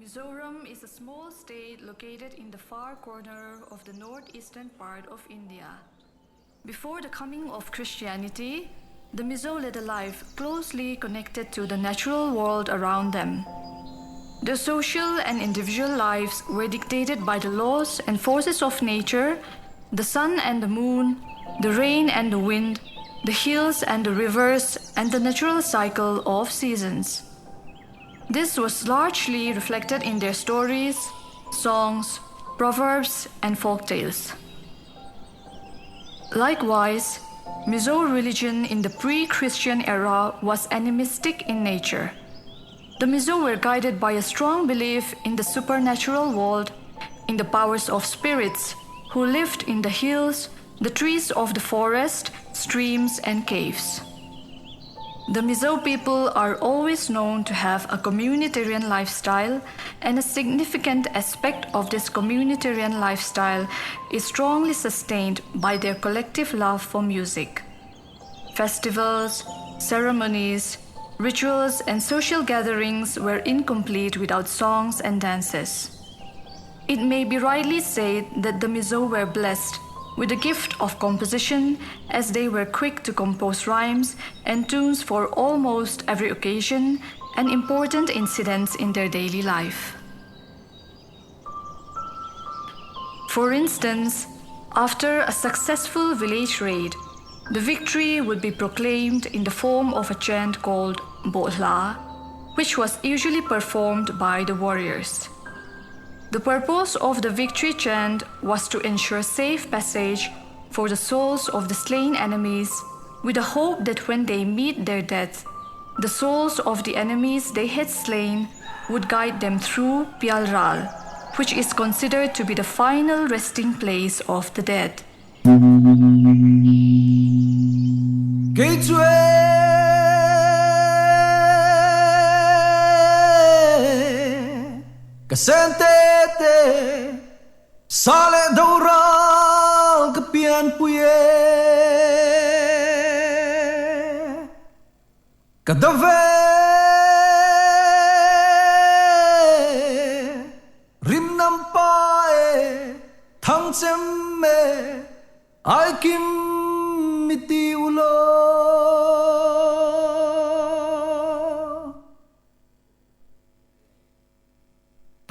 Mizoram is a small state located in the far corner of the northeastern part of India. Before the coming of Christianity, the Mizo led a life closely connected to the natural world around them. Their social and individual lives were dictated by the laws and forces of nature, the sun and the moon, the rain and the wind, the hills and the rivers, and the natural cycle of seasons. This was largely reflected in their stories, songs, proverbs, and folktales. Likewise, Mizo religion in the pre-Christian era was animistic in nature. The Mizo were guided by a strong belief in the supernatural world, in the powers of spirits who lived in the hills, the trees of the forest, streams, and caves. The Mizo people are always known to have a communitarian lifestyle, and a significant aspect of this communitarian lifestyle is strongly sustained by their collective love for music. Festivals, ceremonies, rituals, and social gatherings were incomplete without songs and dances. It may be rightly said that the Mizo were blessed with the gift of composition, as they were quick to compose rhymes and tunes for almost every occasion and important incidents in their daily life. For instance, after a successful village raid, the victory would be proclaimed in the form of a chant called Bohla, which was usually performed by the warriors. The purpose of the victory chant was to ensure safe passage for the souls of the slain enemies, with the hope that when they meet their death, the souls of the enemies they had slain would guide them through Pyalral, which is considered to be the final resting place of the dead. Kasente sale daura kepian puye kadave rim nampae thang chemme ai kim miti ulo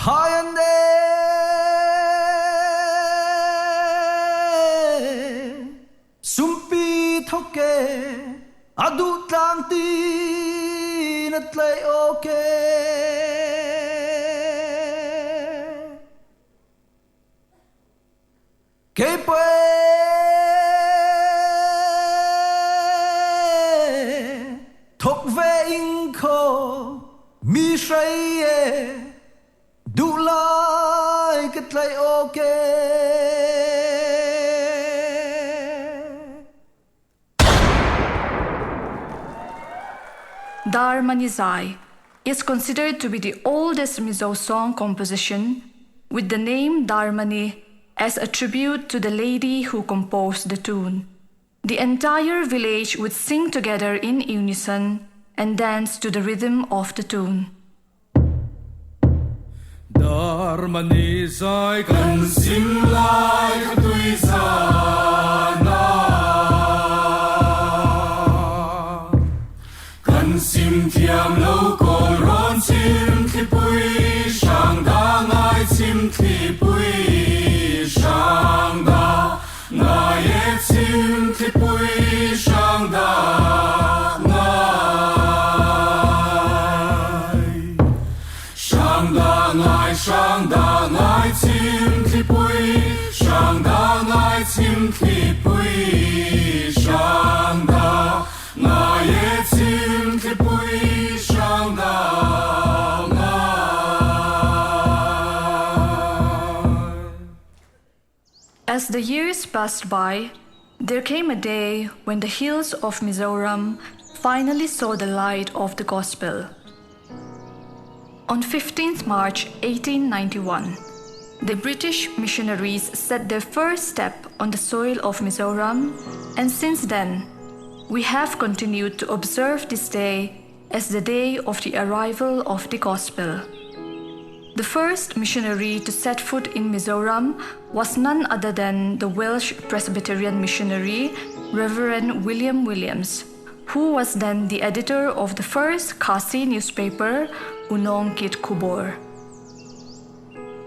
hayande sumpi thoke adu tlanti natlay oke kepe thok ve inko mi shai do like it like okay. Dharmanizai is considered to be the oldest Mizo song composition, with the name Dharmani as a tribute to the lady who composed the tune. The entire village would sing together in unison and dance to the rhythm of the tune. Dharmanizai kan sim lai katui sana kan sim thiam lo kon ron sim thi pui sang da ngai sim thi pui sang da ngai e sim thi pui sang da sang da ngai chim thi pui sang da ngai chim thi pui sang da ngai e chim thi pui sang da ngai. As the years passed by, there came a day when the hills of Mizoram finally saw the light of the gospel. On 15th March 1891, the British missionaries set their first step on the soil of Mizoram, and since then, we have continued to observe this day as the day of the arrival of the gospel. The The first missionary to set foot in Mizoram was none other than the Welsh Presbyterian missionary, Reverend William Williams, who was then the editor of the first Khasi newspaper, Unong Kit Kubor.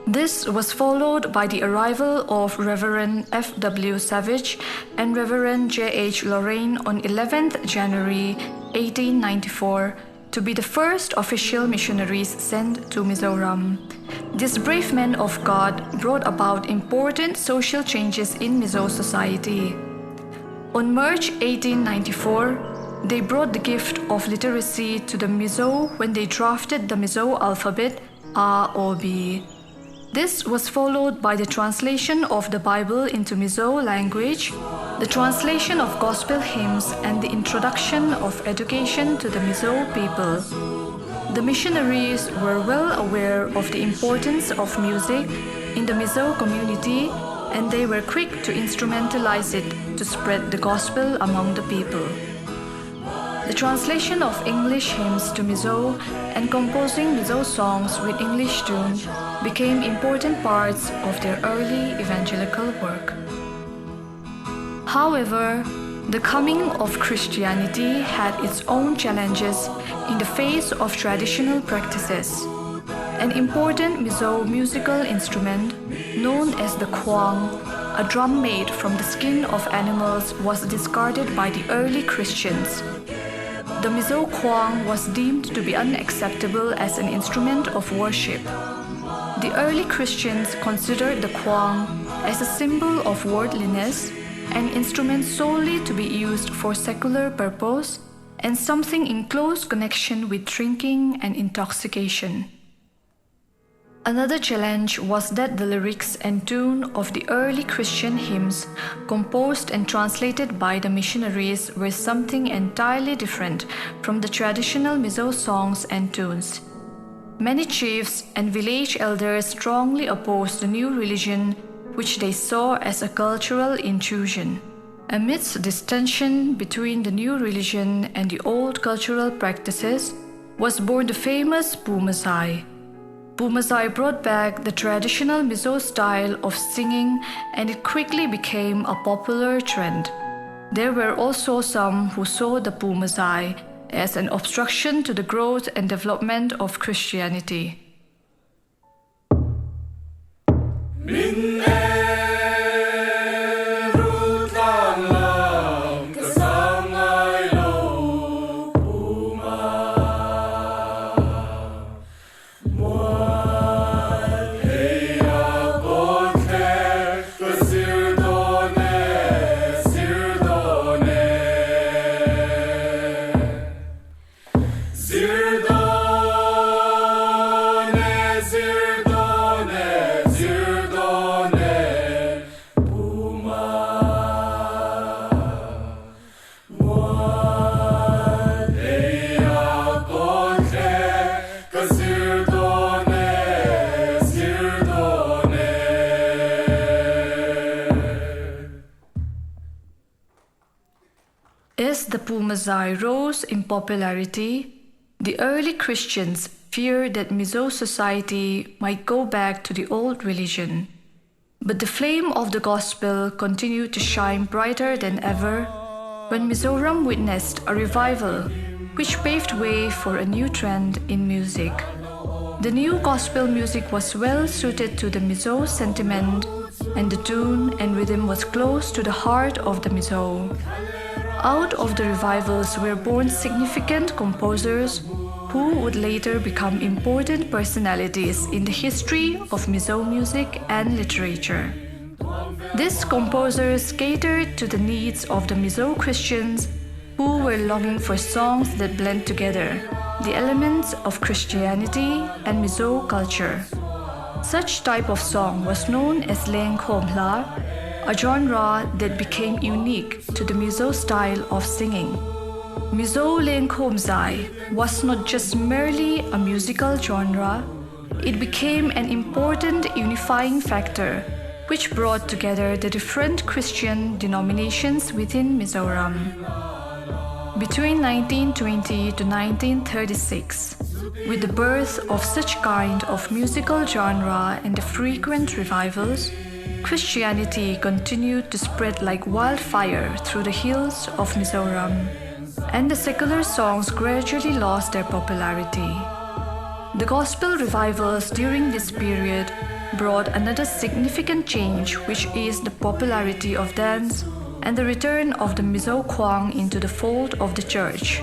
This was followed by the arrival of Reverend F.W. Savage and Reverend J.H. Lorraine on 11th January 1894 to be the first official missionaries sent to Mizoram. These brave men of God brought about important social changes in Mizo society. On March 1894, they brought the gift of literacy to the Mizo when they drafted the Mizo alphabet A O B. This was followed by the translation of the Bible into Mizo language, the translation of gospel hymns, and the introduction of education to the Mizo people. The missionaries were well aware of the importance of music in the Mizo community, and they were quick to instrumentalize it to spread the gospel among the people. The translation of English hymns to Mizo and composing Mizo songs with English tune became important parts of their early evangelical work. However, the coming of Christianity had its own challenges in the face of traditional practices. An important Mizo musical instrument, known as the kwang, a drum made from the skin of animals, was discarded by the early Christians. The Mizo kwang was deemed to be unacceptable as an instrument of worship. The early Christians considered the kwang as a symbol of worldliness, an instrument solely to be used for secular purpose, and something in close connection with drinking and intoxication. Another challenge was that the lyrics and tune of the early Christian hymns, composed and translated by the missionaries, were something entirely different from the traditional Mizo songs and tunes. Many chiefs and village elders strongly opposed the new religion, which they saw as a cultural intrusion. Amidst this tension between the new religion and the old cultural practices was born the famous Pumazai. Pumazai brought back the traditional Mizo style of singing, and it quickly became a popular trend. There were also some who saw the Pumazai as an obstruction to the growth and development of Christianity. As the Pumazai rose in popularity, the early Christians feared that Mizo society might go back to the old religion. But the flame of the gospel continued to shine brighter than ever when Mizoram witnessed a revival which paved way for a new trend in music. The new gospel music was well suited to the Mizo sentiment, and the tune and rhythm was close to the heart of the Mizo. Out of the revivals were born significant composers who would later become important personalities in the history of Mizo music and literature. These composers catered to the needs of the Mizo Christians who were longing for songs that blend together the elements of Christianity and Mizo culture. Such type of song was known as Leng Khomla, a genre that became unique to the Mizo style of singing. Mizo Leng Khomzai was not just merely a musical genre, it became an important unifying factor which brought together the different Christian denominations within Mizoram. Between 1920 to 1936, With the birth of such kind of musical genre and the frequent revivals, Christianity continued to spread like wildfire through the hills of Mizoram, and the secular songs gradually lost their popularity. The gospel revivals during this period brought another significant change, which is the popularity of dance and the return of the Mizo kwang into the fold of the church.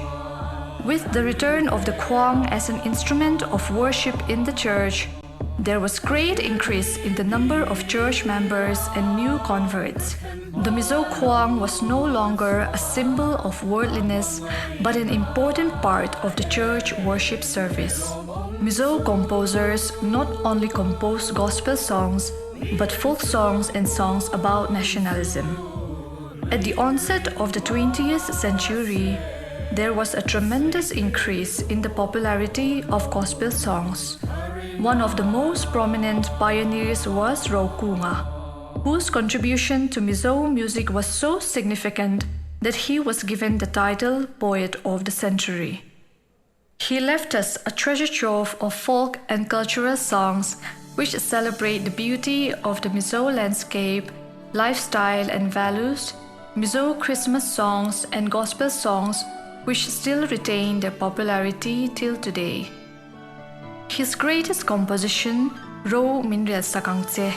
With the return of the kwang as an instrument of worship in the church, there was great increase in the number of church members and new converts. The Mizo kwang was no longer a symbol of worldliness, but an important part of the church worship service. Mizo composers not only composed gospel songs, but folk songs and songs about nationalism. At the onset of the 20th century, there was a tremendous increase in the popularity of gospel songs. One of the most prominent pioneers was Kunga, whose contribution to Mizo music was so significant that he was given the title Poet of the Century. He left us a treasure trove of folk and cultural songs which celebrate the beauty of the Mizo landscape, lifestyle and values, Mizo Christmas songs and gospel songs which still retain their popularity till today. His greatest composition, Ro Minrel Sakangtse,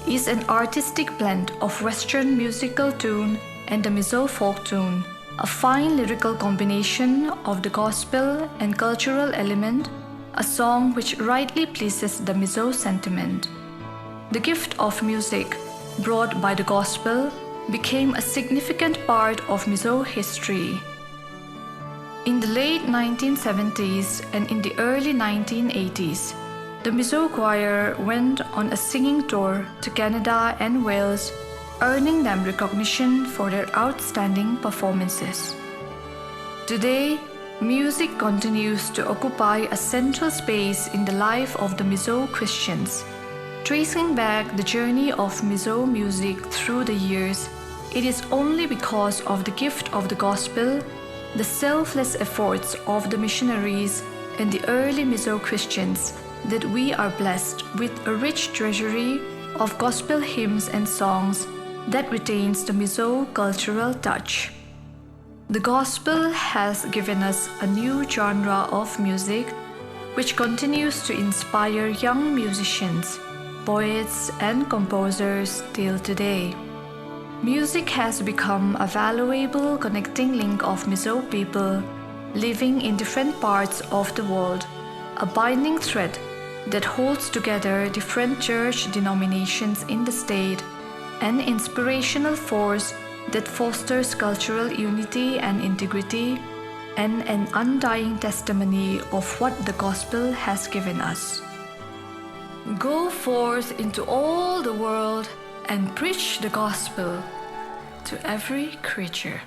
is an artistic blend of Western musical tune and the Mizo folk tune, a fine lyrical combination of the gospel and cultural element, a song which rightly pleases the Mizo sentiment. The gift of music brought by the gospel became a significant part of Mizo history. In the late 1970s and in the early 1980s, the Mizo choir went on a singing tour to Canada and Wales, earning them recognition for their outstanding performances. Today, music continues to occupy a central space in the life of the Mizo Christians. Tracing back the journey of Mizo music through the years, it is only because of the gift of the gospel, the selfless efforts of the missionaries and the early Mizo Christians that we are blessed with a rich treasury of gospel hymns and songs that retains the Mizo cultural touch. The gospel has given us a new genre of music which continues to inspire young musicians, poets and composers till today. Music has become a valuable connecting link of Mizo people living in different parts of the world, a binding thread that holds together different church denominations in the state, an inspirational force that fosters cultural unity and integrity, and an undying testimony of what the gospel has given us. Go forth into all the world and preach the gospel to every creature.